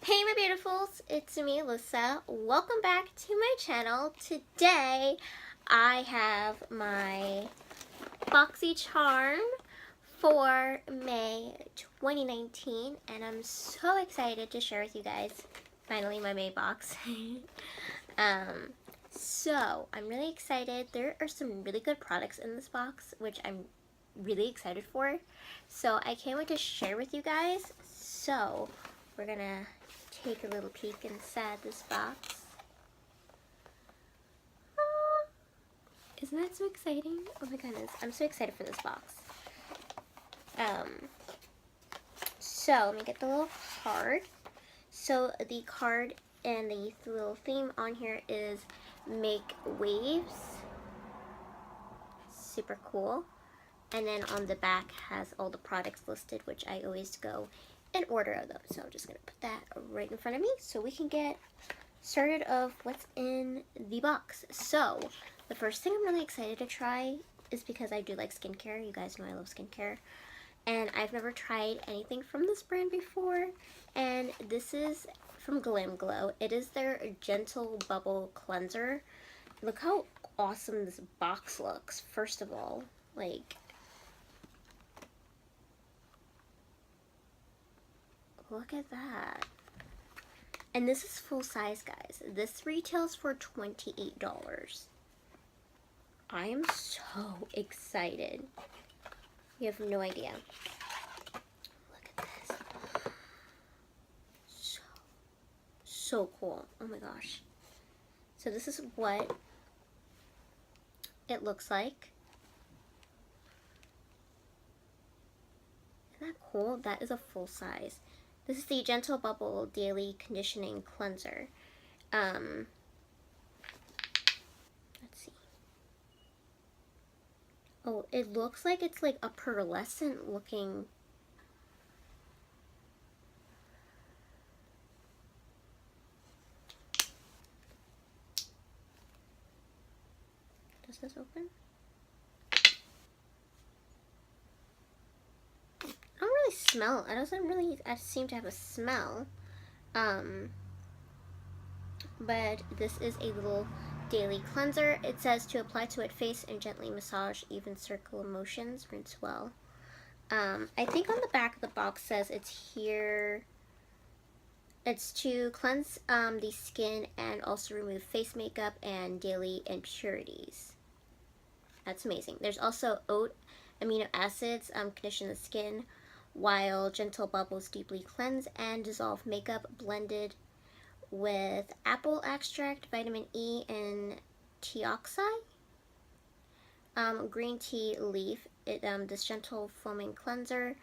Hey my beautifuls, it's me Alyssa. Welcome back to my channel. Today I have my BOXYCHARM for May 2019 and I'm so excited to share with you guys finally my May box. So I'm really excited. There are some really good products in this box which I'm really excited for. So I can't wait to share with you guys. So we're gonna take a little peek inside this box. Isn't that so exciting? Oh my goodness, I'm so excited for this box. So let me get the little card. So the card and the little theme on here is make waves. Super cool. And then on the back has all the products listed, which I always go in order of them. So I'm just gonna put that right in front of me so we can get started of what's in the box. So the first thing I'm really excited to try is because I do like skincare. You guys know I love skincare. And I've never tried anything from this brand before. And this is from GLAMGLOW. It is their Gentle Bubble Cleanser. Look how awesome this box looks, first of all. Like, look at that. And this is full size, guys. This retails for $28. I am so excited. You have no idea. Look at this. So cool. Oh my gosh. So this is what it looks like. Isn't that cool? That is a full size. This is the Gentle Bubble Daily Conditioning Cleanser. Let's see. Oh, it looks like it's like a pearlescent looking. Does this open? I don't really smell. It doesn't really seem to have a smell. But this is a little daily cleanser. It says to apply to wet face and gently massage, even circular motions, rinse well. I think on the back of the box says it's here. It's to cleanse the skin and also remove face makeup and daily impurities. That's amazing. There's also oat amino acids, condition the skin, while Gentle Bubbles deeply cleanse and dissolve makeup, blended with apple extract, vitamin E, and teoxide. Green tea leaf. This gentle foaming cleanser,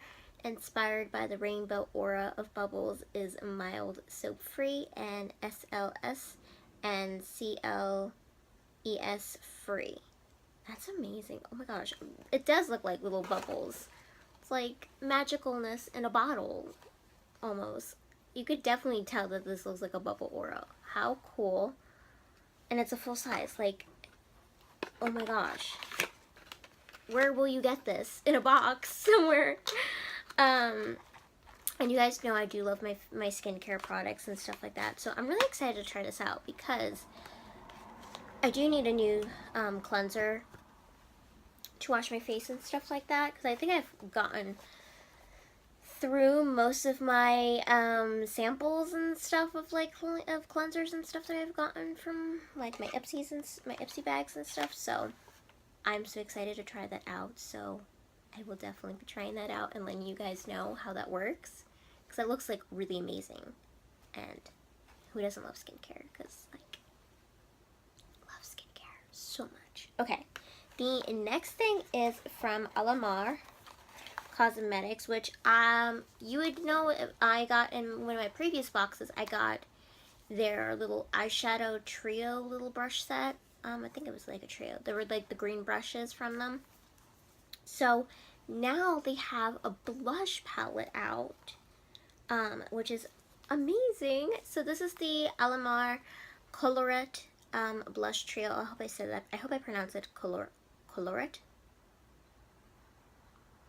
inspired by the rainbow aura of bubbles, is mild, soap-free, and SLS and CLES free. That's amazing. Oh my gosh. It does look like little bubbles. It's like magicalness in a bottle, almost. You could definitely tell that this looks like a bubble aura. How cool. And it's a full size. Like, oh my gosh. Where will you get this? In a box somewhere. And you guys know I do love my skincare products and stuff like that. So I'm really excited to try this out because I do need a new cleanser to wash my face and stuff like that. Because I think I've gotten through most of my samples and stuff of like of cleansers and stuff that I've gotten from like my Ipsies and my Ipsy bags and stuff. So I'm so excited to try that out. So I will definitely be trying that out and letting you guys know how that works, because it looks like really amazing. And who doesn't love skincare? Because like, love skincare so much. Okay, the next thing is from Alamar Cosmetics, which you would know if I got in one of my previous boxes. I got their little eyeshadow trio little brush set. I think it was like a trio. There were like the green brushes from them. So now they have a blush palette out, which is amazing. So this is the Alamar Colorete blush trio. I hope I said that. I hope I pronounced it Colorete.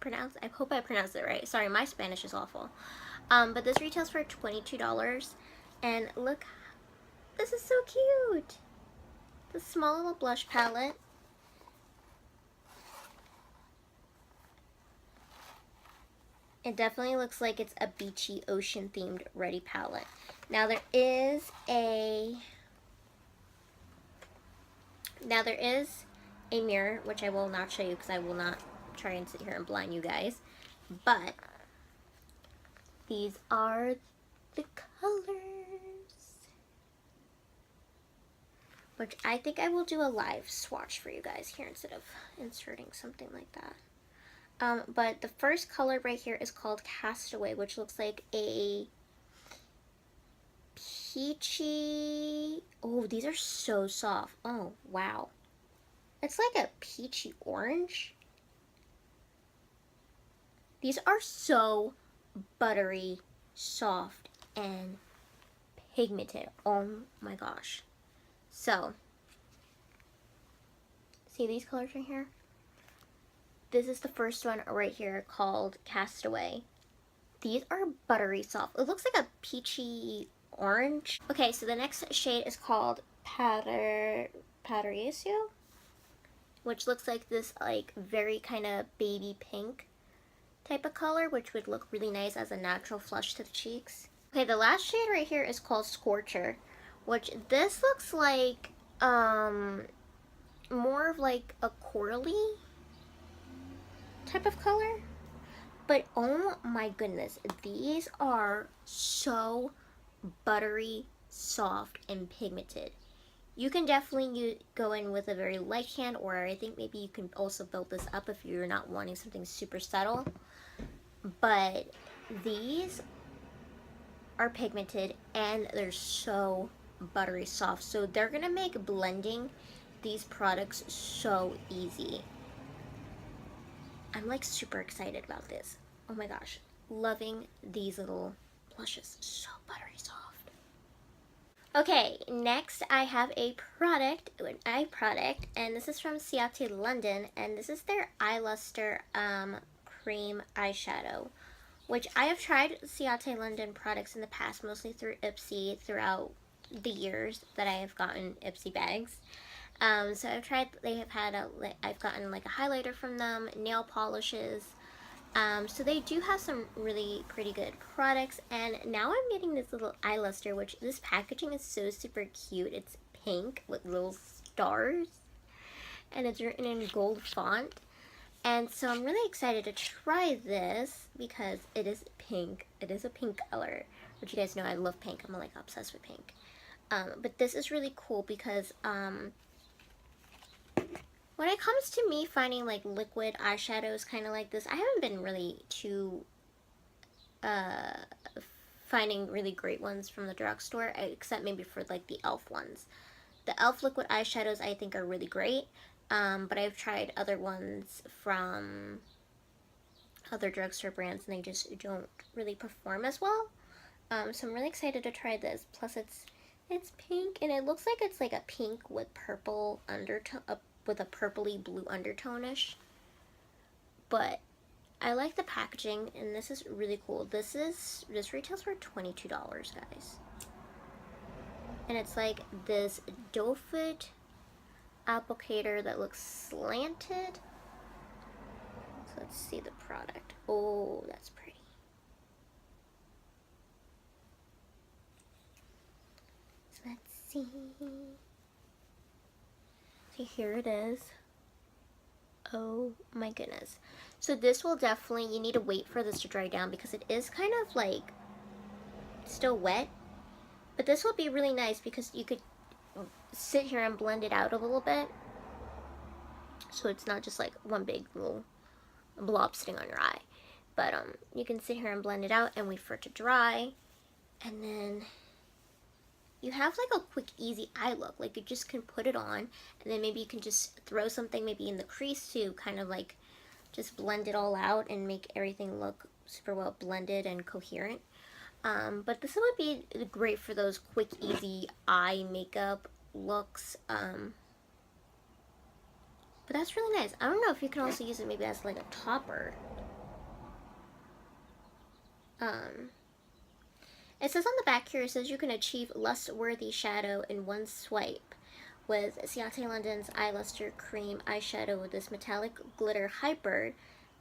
I hope I pronounced it right. Sorry, my Spanish is awful. But this retails for $22. And look, this is so cute. The small little blush palette. It definitely looks like it's a beachy, ocean-themed Ready palette. Now there is a mirror, which I will not show you because I will not try and sit here and blind you guys. But these are the colors, which I think I will do a live swatch for you guys here instead of inserting something like that. But the first color right here is called Castaway, which looks like a peachy, oh, these are so soft. Oh, wow. It's like a peachy orange. These are so buttery, soft, and pigmented. Oh my gosh. So, see these colors right here? This is the first one right here called Castaway. These are buttery soft. It looks like a peachy orange. Okay, so the next shade is called Paraiso, which looks like this like very kind of baby pink type of color, which would look really nice as a natural flush to the cheeks. Okay, the last shade right here is called Scorcher, which this looks like more of like a corally type of color. But oh my goodness, these are so buttery, soft, and pigmented. You can definitely go in with a very light hand, or I think maybe you can also build this up if you're not wanting something super subtle. But these are pigmented and they're so buttery soft. So they're gonna make blending these products so easy. I'm like super excited about this. Oh my gosh, loving these little blushes. So buttery soft. Okay, next I have an eye product, and this is from Ciaté London, and this is their Lustre cream eyeshadow, which I have tried Ciaté London products in the past, mostly through Ipsy throughout the years that I have gotten Ipsy bags. So I've tried, I've gotten like a highlighter from them, nail polishes. So they do have some really pretty good products, and now I'm getting this little eye luster, which this packaging is so super cute. It's pink with little stars, and it's written in gold font. And so I'm really excited to try this because it is pink. It is a pink color, which you guys know I love pink. I'm like obsessed with pink. But this is really cool because when it comes to me finding like liquid eyeshadows kind of like this, I haven't been really too finding really great ones from the drugstore, except maybe for like the e.l.f. ones. The e.l.f. liquid eyeshadows I think are really great, but I've tried other ones from other drugstore brands and they just don't really perform as well. So I'm really excited to try this. Plus it's pink, and it looks like it's like a pink with purple undertone, with a purpley blue undertone-ish. But I like the packaging, and this is really cool. This retails for $22, guys. And it's like this doe foot applicator that looks slanted. So let's see the product. Oh, that's pretty. So let's see. So here it is. Oh my goodness. So this will definitely, you need to wait for this to dry down because it is kind of like still wet. But this will be really nice because you could sit here and blend it out a little bit. So it's not just like one big little blob sitting on your eye. But you can sit here and blend it out and wait for it to dry. And then you have like a quick, easy eye look. Like you just can put it on, and then maybe you can just throw something maybe in the crease to kind of like just blend it all out and make everything look super well blended and coherent. But this would be great for those quick, easy eye makeup looks. But that's really nice. I don't know if you can also use it maybe as like a topper. It says on the back here, it says you can achieve lust-worthy shadow in one swipe with Ciaté London's Eye Lustre Cream eyeshadow with this metallic glitter hyper.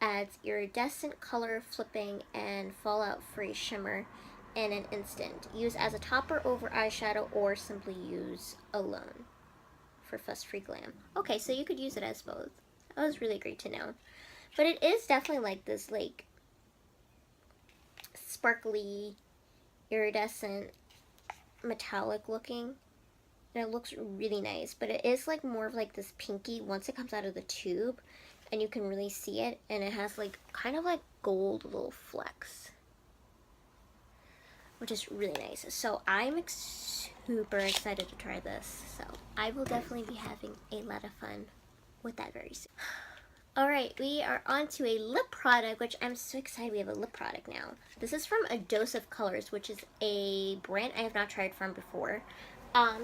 Adds iridescent color flipping and fallout-free shimmer in an instant. Use as a topper over eyeshadow or simply use alone for fuss-free glam. Okay, so you could use it as both. That was really great to know. But it is definitely like this like sparkly, iridescent, metallic looking. And it looks really nice, but it is like more of like this pinky once it comes out of the tube. And you can really see it, and it has like kind of like gold little flecks, which is really nice. So I'm super excited to try this. So I will definitely be having a lot of fun with that very soon. Alright, we are on to a lip product, which I'm so excited we have a lip product now. This is from A Dose of Colors, which is a brand I have not tried from before.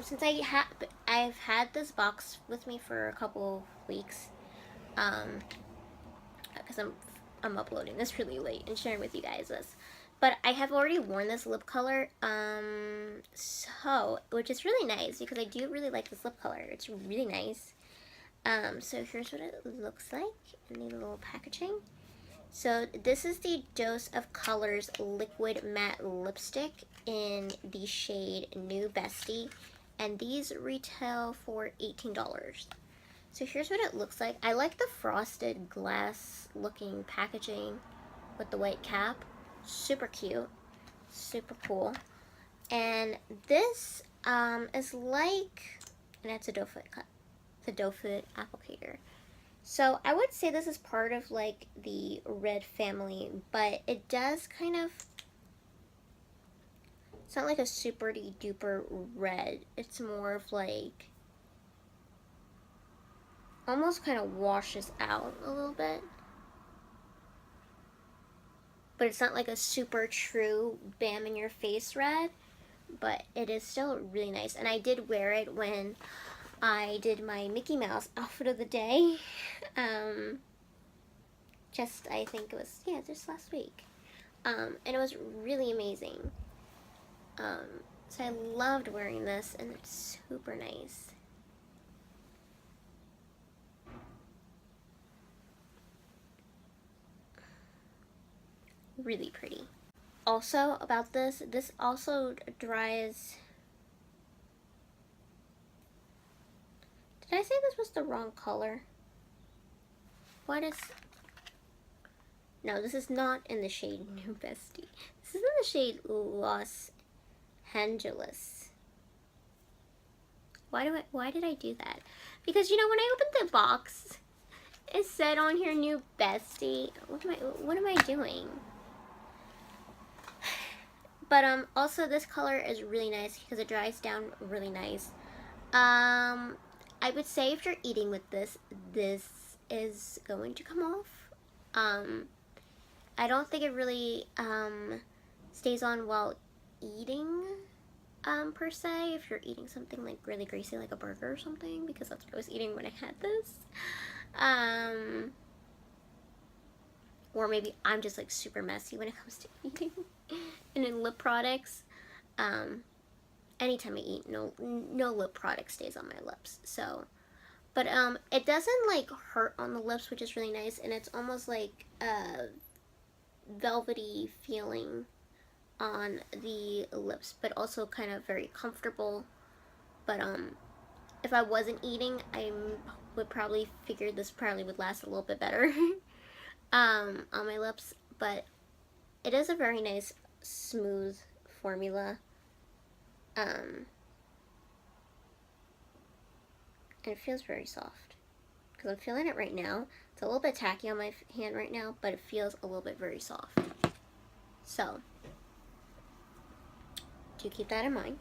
Since I've had this box with me for a couple weeks. Because I'm uploading this really late and sharing with you guys this, but I have already worn this lip color, which is really nice because I do really like this lip color. It's really nice. So here's what it looks like in the little packaging. So this is the Dose of Colors liquid matte lipstick in the shade New Bestie, and these retail for $18. So here's what it looks like. I like the frosted glass looking packaging with the white cap. Super cute. Super cool. And this is like, and it's a doe foot cut. It's a doe foot applicator. So I would say this is part of like the red family, but it does kind of, it's not like a super duper red. It's more of like, almost kind of washes out a little bit, but it's not like a super true bam in your face red, but it is still really nice. And I did wear it when I did my Mickey Mouse outfit of the day, just I think it was, yeah, just last week, and it was really amazing. So I loved wearing this, and it's super nice. Really pretty. Also about this also dries. Did I say this was the wrong color? What is, no, this is not in the shade New Bestie. This is in the shade Anjealous. Why did I do that? Because, you know, when I opened the box, it said on here New Bestie. What am I doing? But also this color is really nice because it dries down really nice. I would say if you're eating with this, this is going to come off. I don't think it really stays on while eating per se, if you're eating something like really greasy like a burger or something, because that's what I was eating when I had this. Or maybe I'm just like super messy when it comes to eating. And in lip products, anytime I eat, no lip product stays on my lips. So, but it doesn't like hurt on the lips, which is really nice, and it's almost like a velvety feeling on the lips, but also kind of very comfortable. But if I wasn't eating, I would probably figure this probably would last a little bit better on my lips. But it is a very nice smooth formula, and it feels very soft because I'm feeling it right now. It's a little bit tacky on my hand right now, but it feels a little bit very soft. So do keep that in mind.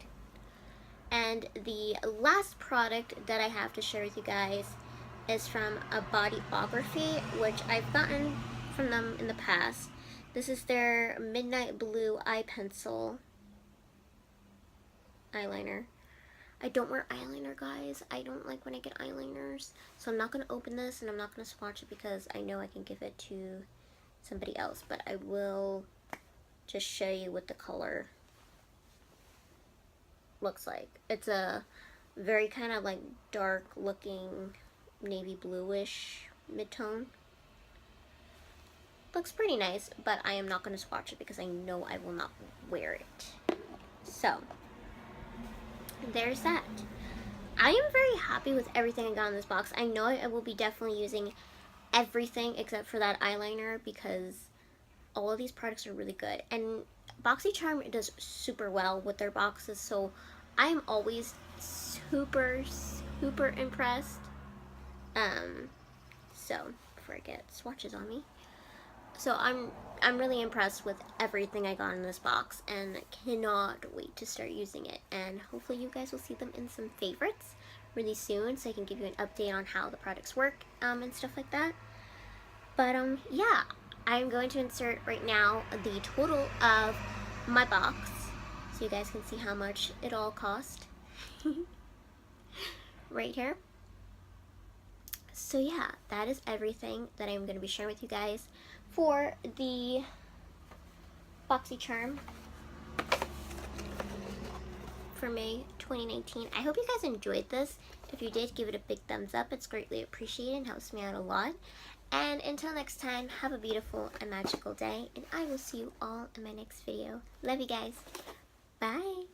And the last product that I have to share with you guys is from a Bodyography, which I've gotten from them in the past. This is their Midnight Blue Eye Pencil eyeliner. I don't wear eyeliner, guys. I don't like when I get eyeliners. So I'm not going to open this, and I'm not going to swatch it because I know I can give it to somebody else. But I will just show you what the color looks like. It's a very kind of like dark looking navy bluish mid-tone. Looks pretty nice, but I am not going to swatch it because I know I will not wear it. So, there's that. I am very happy with everything I got in this box. I know I will be definitely using everything except for that eyeliner because all of these products are really good. And BOXYCHARM does super well with their boxes, so I am always super impressed. So, before I get swatches on me. So I'm really impressed with everything I got in this box and cannot wait to start using it. And hopefully you guys will see them in some favorites really soon so I can give you an update on how the products work and stuff like that. But yeah, I'm going to insert right now the total of my box so you guys can see how much it all cost. Right here. So yeah, that is everything that I'm going to be sharing with you guys for the BOXYCHARM for May 2019. I hope you guys enjoyed this. If you did, give it a big thumbs up. It's greatly appreciated and helps me out a lot. And until next time, have a beautiful and magical day, and I will see you all in my next video. Love you guys. Bye.